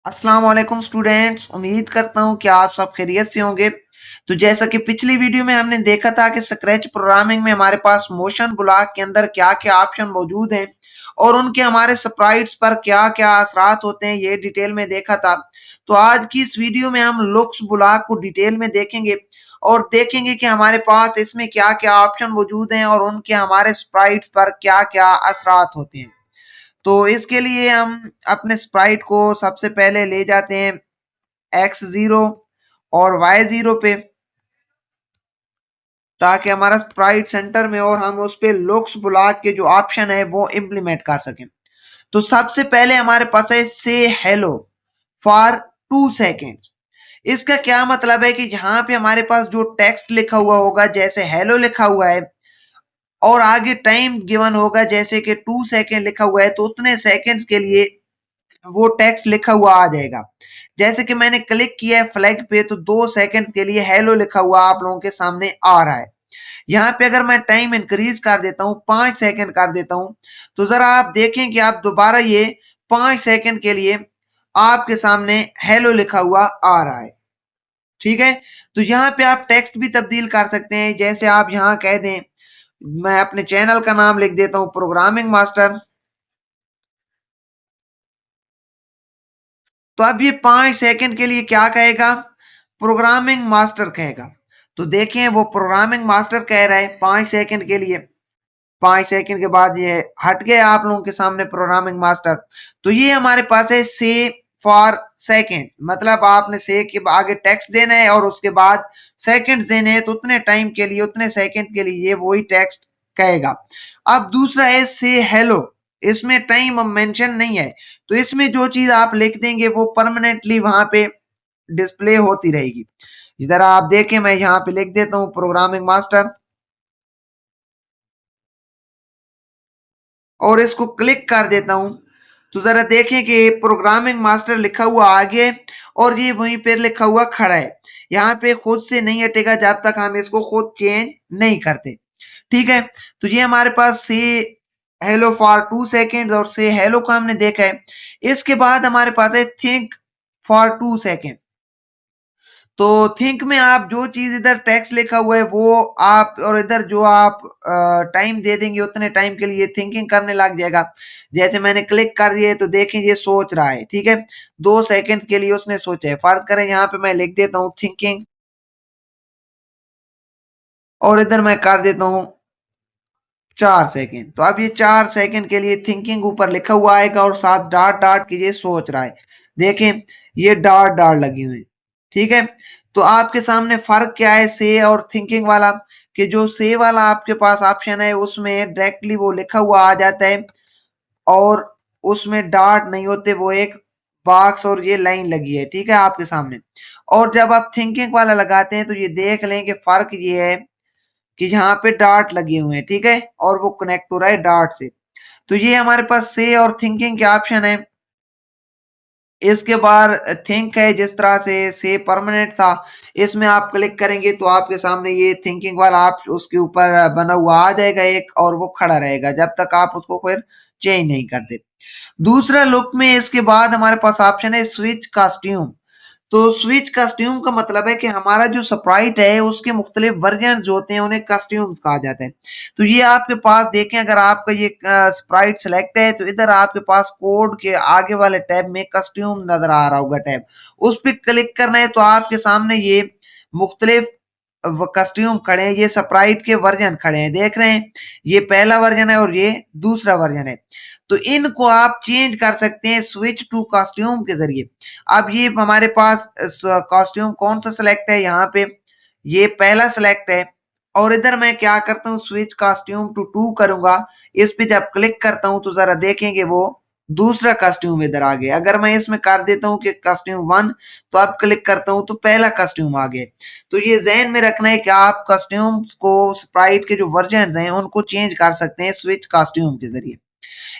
अस्सलाम वालेकुम स्टूडेंट्स, उम्मीद करता हूं कि आप सब खैरियत से होंगे। तो जैसा कि पिछली वीडियो में हमने देखा था कि स्क्रैच प्रोग्रामिंग में हमारे पास मोशन ब्लॉक के अंदर क्या क्या ऑप्शन मौजूद हैं और उनके हमारे स्प्राइट्स पर क्या क्या असरात होते हैं, ये डिटेल में देखा था। तो आज की इस वीडियो में हम लुक्स ब्लॉक को डिटेल में देखेंगे और देखेंगे कि हमारे पास इसमें क्या क्या ऑप्शन मौजूद हैं और उनके हमारे स्प्राइट्स पर क्या क्या असरात होते हैं। तो इसके लिए हम अपने स्प्राइट को सबसे पहले ले जाते हैं x0 और y0 पे, ताकि हमारा स्प्राइट सेंटर में और हम उस पे लुक्स ब्लॉक के जो ऑप्शन है वो इम्प्लीमेंट कर सकें। तो सबसे पहले हमारे पास है से हेलो फॉर 2 सेकेंड्स। इसका क्या मतलब है कि जहां पे हमारे पास जो टेक्स्ट लिखा हुआ होगा, जैसे हेलो लिखा हुआ है और आगे टाइम गिवन होगा जैसे कि 2 सेकेंड लिखा हुआ है, तो उतने सेकेंड्स के लिए वो टेक्स्ट लिखा हुआ आ जाएगा। जैसे कि मैंने क्लिक किया है फ्लैग पे, तो 2 सेकंड के लिए हेलो लिखा हुआ आप लोगों के सामने आ रहा है। यहाँ पे अगर मैं टाइम इंक्रीज कर देता हूँ, 5 सेकंड कर देता हूँ, तो जरा आप देखें कि आप दोबारा ये 5 सेकंड के लिए आपके सामने हेलो लिखा हुआ आ रहा है। ठीक है, तो यहाँ पे आप टेक्स्ट भी तब्दील कर सकते हैं। जैसे आप यहाँ कह दें, मैं अपने चैनल का नाम लिख देता हूँ प्रोग्रामिंग मास्टर। तो अब ये 5 सेकंड के लिए क्या कहेगा, प्रोग्रामिंग मास्टर कहेगा। तो देखें वो प्रोग्रामिंग मास्टर कह रहा है 5 सेकंड के लिए। 5 सेकंड के बाद ये हट गया आप लोगों के सामने प्रोग्रामिंग मास्टर। तो ये हमारे पास है से फॉर सेकंड, मतलब आपने से के आगे टेक्स्ट देना है और उसके बाद सेकंड देने हैं, तो उतने टाइम के लिए, उतने सेकंड के लिए ये वही टेक्स्ट कहेगा। अब दूसरा है से हेलो, इसमें टाइम मेंशन नहीं है, तो इसमें जो चीज आप लिख देंगे वो परमानेंटली वहां पे डिस्प्ले होती रहेगी। इधर आप देखें, मैं यहाँ पे लिख देता हूँ प्रोग्रामिंग मास्टर और इसको क्लिक कर देता हूं। तो जरा देखें कि प्रोग्रामिंग मास्टर लिखा हुआ आगे और ये वहीं पर लिखा हुआ खड़ा है। यहाँ पे खुद से नहीं हटेगा जब तक हम इसको खुद चेंज नहीं करते। ठीक है, तो ये हमारे पास से हेलो फॉर 2 सेकेंड और से हेलो को हमने देखा है। इसके बाद हमारे पास है थिंक फॉर 2 सेकेंड। तो थिंक में आप जो चीज इधर टेक्स्ट लिखा हुआ है वो आप, और इधर जो आप टाइम दे देंगे उतने टाइम के लिए थिंकिंग करने लग जाएगा। जैसे मैंने क्लिक कर दिया तो देखें ये सोच रहा है। ठीक है, 2 सेकंड के लिए उसने सोचा है। फर्ज करें यहाँ पे मैं लिख देता हूँ थिंकिंग और इधर मैं कर देता हूँ 4 सेकंड। तो अब ये 4 सेकंड के लिए थिंकिंग ऊपर लिखा हुआ आएगा और साथ डॉट डॉट की ये सोच रहा है। देखें ये डॉट डॉट लगी हुई। ठीक है, तो आपके सामने फर्क क्या है से और थिंकिंग वाला, कि जो से वाला आपके पास ऑप्शन है उसमें डायरेक्टली वो लिखा हुआ आ जाता है और उसमें डॉट नहीं होते, वो एक बॉक्स और ये लाइन लगी है। ठीक है आपके सामने। और जब आप थिंकिंग वाला लगाते हैं तो ये देख लें कि फर्क ये है कि यहाँ पे डॉट लगे हुए हैं। ठीक है, और वो कनेक्ट हो रहा है डॉट से। तो ये हमारे पास से और थिंकिंग के ऑप्शन है। इसके बाद थिंक है, जिस तरह से परमानेंट था, इसमें आप क्लिक करेंगे तो आपके सामने ये थिंकिंग वाला आप उसके ऊपर बना हुआ आ जाएगा एक, और वो खड़ा रहेगा जब तक आप उसको फिर चेंज नहीं करते। दूसरा लुक में इसके बाद हमारे पास ऑप्शन है स्विच कॉस्ट्यूम। तो स्विच कस्ट्यूम का मतलब है कि हमारा जो स्प्राइट है उसके मुख्तलिफ वर्जन जो होते हैं उन्हें कस्ट्यूम्स कहा जाता है। तो ये आपके पास देखें, अगर आपका ये स्प्राइट सेलेक्ट है तो इधर आपके पास कोड के आगे वाले टैब में कस्ट्यूम नजर आ रहा होगा टैब, उस पर क्लिक करना है तो आपके सामने ये मुख्तलिफ कस्ट्यूम खड़े हैं। ये स्प्राइट के वर्जन खड़े हैं, देख रहे हैं, ये पहला वर्जन है और ये दूसरा वर्जन है। तो इनको आप चेंज कर सकते हैं स्विच टू कॉस्ट्यूम के जरिए। अब ये हमारे पास कॉस्ट्यूम कौन सा सिलेक्ट है, यहाँ पे ये पहला सिलेक्ट है और इधर मैं क्या करता हूँ स्विच कॉस्ट्यूम टू टू करूंगा। इस पे जब क्लिक करता हूँ तो जरा देखेंगे वो दूसरा कॉस्ट्यूम इधर आ गया। अगर मैं इसमें कर देता हूँ कि कॉस्ट्यूम 1, तो अब क्लिक करता हूँ तो पहला कॉस्ट्यूम आ गया। तो ये ध्यान में रखना है कि आप कॉस्ट्यूम्स को, स्प्राइट के जो वर्जन हैं उनको चेंज कर सकते हैं स्विच कॉस्ट्यूम के जरिए।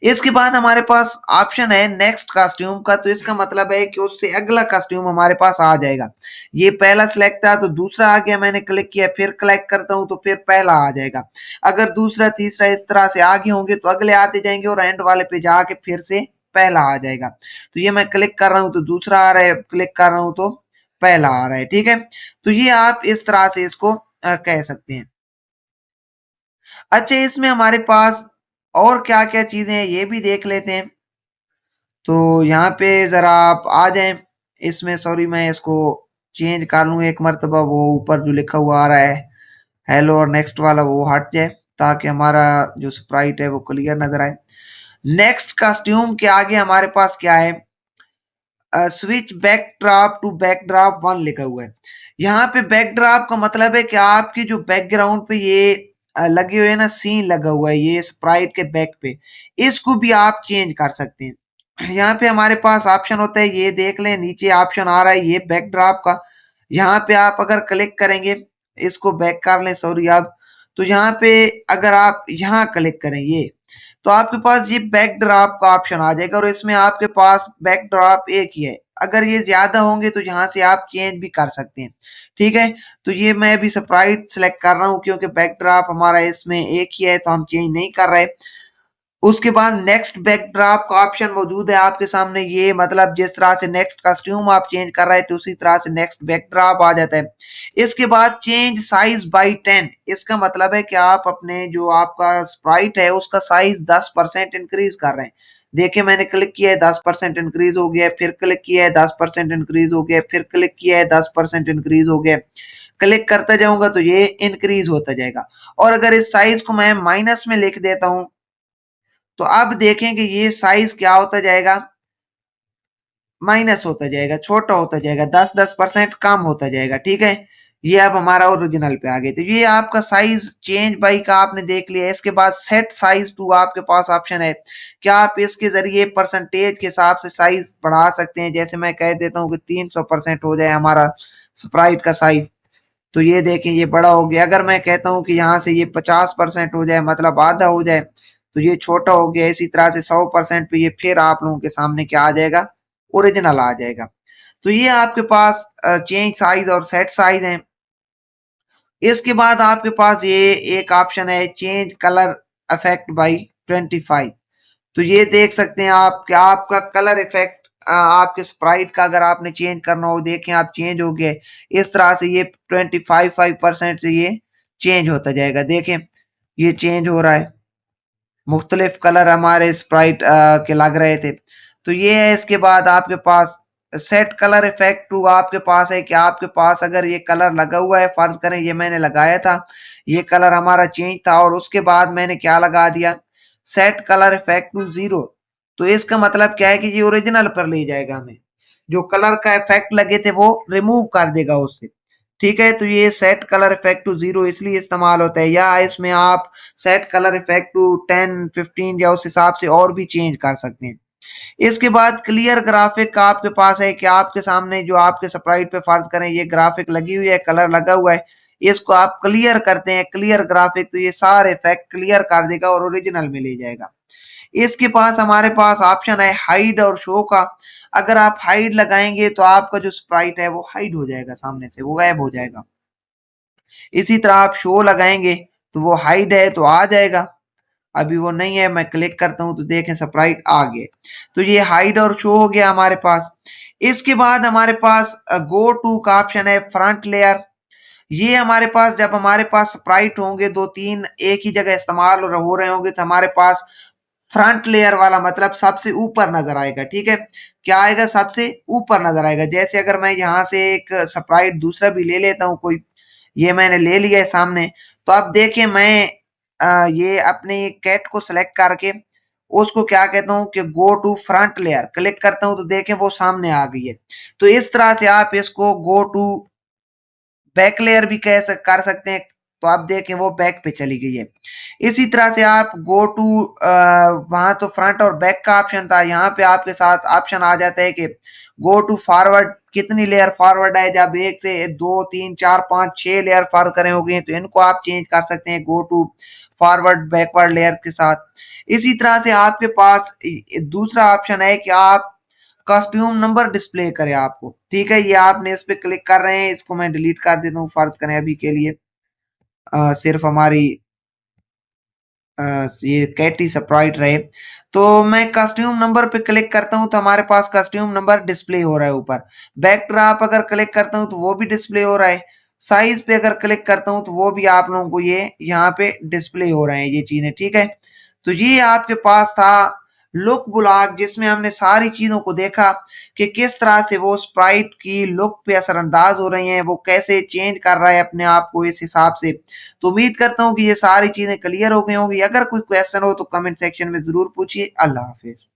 इसके बाद हमारे पास ऑप्शन है नेक्स्ट कॉस्ट्यूम का। तो इसका मतलब है कि उससे अगला कॉस्ट्यूम हमारे पास आ जाएगा। ये पहला सिलेक्ट था तो दूसरा आ गया, मैंने क्लिक किया, फिर क्लिक करता हूं तो फिर पहला आ जाएगा। अगर दूसरा तीसरा इस तरह से आगे होंगे तो अगले आते जाएंगे और एंड वाले पे जाके फिर से पहला आ जाएगा। तो ये मैं क्लिक कर रहा हूं तो दूसरा आ रहा है, क्लिक कर रहा हूं तो पहला आ रहा है। ठीक है, तो ये आप इस तरह से इसको कह सकते हैं। अच्छा, इसमें हमारे पास और क्या क्या चीजें हैं ये भी देख लेते हैं। तो यहाँ पे जरा आप आ जाएं इसमें, सॉरी मैं इसको चेंज कर लूँ एक मरतबा, वो ऊपर जो लिखा हुआ आ रहा है हेलो और नेक्स्ट वाला वो हट जाए, ताकि हमारा जो स्प्राइट है वो क्लियर नजर आए। नेक्स्ट कॉस्ट्यूम के आगे हमारे पास क्या है, switch backdrop to backdrop one लिखा हुआ है। यहाँ पे बैकड्रॉप का मतलब है कि आपकी जो बैकग्राउंड पे ये लगे हुए है ना, सीन लगा हुआ है ये स्प्राइट के बैक पे, इसको भी आप चेंज कर सकते हैं। यहाँ पे हमारे पास ऑप्शन होता है, ये देख लें नीचे ऑप्शन आ रहा है ये बैकड्रॉप का। यहाँ पे आप अगर क्लिक करेंगे, इसको बैक कर लें सॉरी आप, तो यहाँ पे अगर आप यहाँ क्लिक करें ये, तो आपके पास ये बैकड्रॉप का ऑप्शन आ जाएगा और इसमें आपके पास बैकड्रॉप एक ही है। अगर ये ज्यादा होंगे तो यहाँ से आप चेंज भी कर सकते हैं। ठीक है, तो ये मैं अभी स्प्राइट सेलेक्ट कर रहा हूँ क्योंकि बैकड्रॉप हमारा इसमें एक ही है तो हम चेंज नहीं कर रहे। उसके बाद नेक्स्ट बैकड्रॉप का ऑप्शन मौजूद है आपके सामने, ये मतलब जिस तरह से नेक्स्ट कॉस्ट्यूम आप चेंज कर रहे थे उसी तरह से नेक्स्ट बैकड्रॉप आ जाता है। इसके बाद चेंज साइज बाई 10, इसका मतलब है कि आप अपने जो आपका स्प्राइट है उसका साइज 10% इंक्रीज कर रहे हैं। देखिए मैंने क्लिक किया है 10% इंक्रीज हो गया, फिर क्लिक किया है 10% इंक्रीज हो गया, फिर क्लिक किया है 10% इंक्रीज हो गया। क्लिक करता जाऊंगा तो ये इंक्रीज होता जाएगा। और अगर इस साइज को मैं माइनस में लिख देता हूं तो अब देखें कि ये साइज क्या होता जाएगा, माइनस होता जाएगा, छोटा होता जाएगा, 10-10% कम होता जाएगा। ठीक है, ये अब हमारा ओरिजिनल पे आ गए। तो ये आपका साइज चेंज बाई का आपने देख लिया। इसके बाद सेट साइज टू आपके पास ऑप्शन है, क्या आप इसके जरिए परसेंटेज के हिसाब से साइज बढ़ा सकते हैं। जैसे मैं कह देता हूँ कि 300% हो जाए हमारा स्प्राइट का साइज, तो ये देखें ये बड़ा हो गया। अगर मैं कहता हूँ कि यहाँ से ये 50% हो जाए, मतलब आधा हो जाए, तो ये छोटा हो गया। इसी तरह से 100% पे ये फिर आप लोगों के सामने क्या आ जाएगा, ओरिजिनल आ जाएगा। तो ये आपके पास चेंज साइज और सेट साइज है। इसके बाद आपके पास ये एक ऑप्शन है चेंज कलर इफेक्ट बाई 25। तो ये देख सकते हैं आप कि आपका कलर इफेक्ट आपके स्प्राइट का अगर आपने चेंज करना हो, देखें आप चेंज हो गए। इस तरह से ये 25% से ये चेंज होता जाएगा। देखें ये चेंज हो रहा है, मुख्तलिफ कलर हमारे स्प्राइट के लग रहे थे। तो ये है। इसके बाद आपके पास सेट कलर इफेक्ट टू आपके पास है कि आपके पास अगर ये कलर लगा हुआ है, फर्ज करें ये मैंने लगाया था, ये कलर हमारा चेंज था और उसके बाद मैंने क्या लगा दिया, सेट कलर इफेक्ट टू 0। तो इसका मतलब क्या है कि ये ओरिजिनल पर ले जाएगा, हमें जो कलर का इफेक्ट लगे थे वो रिमूव कर देगा उससे। ठीक है, तो ये सेट कलर इफेक्ट टू 0 इसलिए इस्तेमाल होता है, या इसमें आप सेट कलर इफेक्ट टू 10-15 या उस हिसाब से और भी चेंज कर सकते हैं। इसके बाद क्लियर ग्राफिक का आपके पास है कि आपके सामने जो आपके स्प्राइट पे फर्ज करें ये ग्राफिक लगी हुई है, कलर लगा हुआ है, इसको आप क्लियर करते हैं क्लियर ग्राफिक, तो ये सारे इफेक्ट क्लियर कर देगा और ओरिजिनल में ले जाएगा। इसके पास हमारे पास ऑप्शन है हाइड और शो का। अगर आप हाइड लगाएंगे तो आपका जो स्प्राइट है वो हाइड हो जाएगा, सामने से वो गायब हो जाएगा। इसी तरह आप शो लगाएंगे तो वो हाइड है तो आ जाएगा, अभी वो नहीं है, मैं क्लिक करता हूं तो देखें स्प्राइट आ गए। तो ये हाइड और शो हो गया हमारे पास। इसके बाद हमारे पास गो टू का ऑप्शन है फ्रंट लेयर। ये हमारे पास जब हमारे पास स्प्राइट होंगे दो तीन एक ही जगह इस्तेमाल हो रहे होंगे तो हमारे पास फ्रंट लेयर वाला मतलब सबसे ऊपर नजर आएगा। ठीक है, क्या आएगा, सबसे ऊपर नजर आएगा। जैसे अगर मैं यहाँ से एक स्प्राइट दूसरा भी ले लेता हूँ कोई, ये मैंने ले लिया है सामने, तो अब देखिए मैं ये अपने कैट को सिलेक्ट करके उसको क्या कहता हूँ कि go to front layer click करता हूँ तो देखें वो सामने आ गई है। तो इस तरह से आप इसको गो टू बैक लेयर भी कर सकते हैं, तो आप देखें वो बैक पे चली गई है। इसी तरह से आप गो टू वहां तो फ्रंट और बैक का ऑप्शन था, यहाँ पे आपके साथ ऑप्शन आ जाता है कि गो टू फॉरवर्ड, कितनी लेयर फॉरवर्ड है, जब एक से दो तीन चार पांच छह लेयर फॉरवर्ड करे हो गए तो इनको आप चेंज कर सकते हैं go to forward backward layer के साथ। इसी तरह से आपके पास दूसरा ऑप्शन है कि आप कॉस्ट्यूम नंबर डिस्प्ले करे आपको। ठीक है, ये आपने इस पे क्लिक कर रहे हैं, इसको मैं डिलीट कर देता हूँ फर्ज करें अभी के लिए सिर्फ हमारी ये कैटी स्प्राइट रहे। तो मैं कस्ट्यूम नंबर पे क्लिक करता हूं तो हमारे पास कस्ट्यूम नंबर डिस्प्ले हो रहा है ऊपर। बैकड्रॉप अगर क्लिक करता हूं तो वो भी डिस्प्ले हो रहा है। साइज पे अगर क्लिक करता हूं तो वो भी आप लोगों को ये यहाँ पे डिस्प्ले हो रहे हैं ये चीजें, ठीक है। तो ये आपके पास था लुक ब्लॉग, जिसमें हमने सारी चीजों को देखा कि किस तरह से वो स्प्राइट की लुक पे असरअंदाज हो रही हैं, वो कैसे चेंज कर रहा है अपने आप को इस हिसाब से। तो उम्मीद करता हूँ कि ये सारी चीजें क्लियर हो गई होंगी। अगर कोई क्वेश्चन हो तो कमेंट सेक्शन में जरूर पूछिए। अल्लाह हाफिज।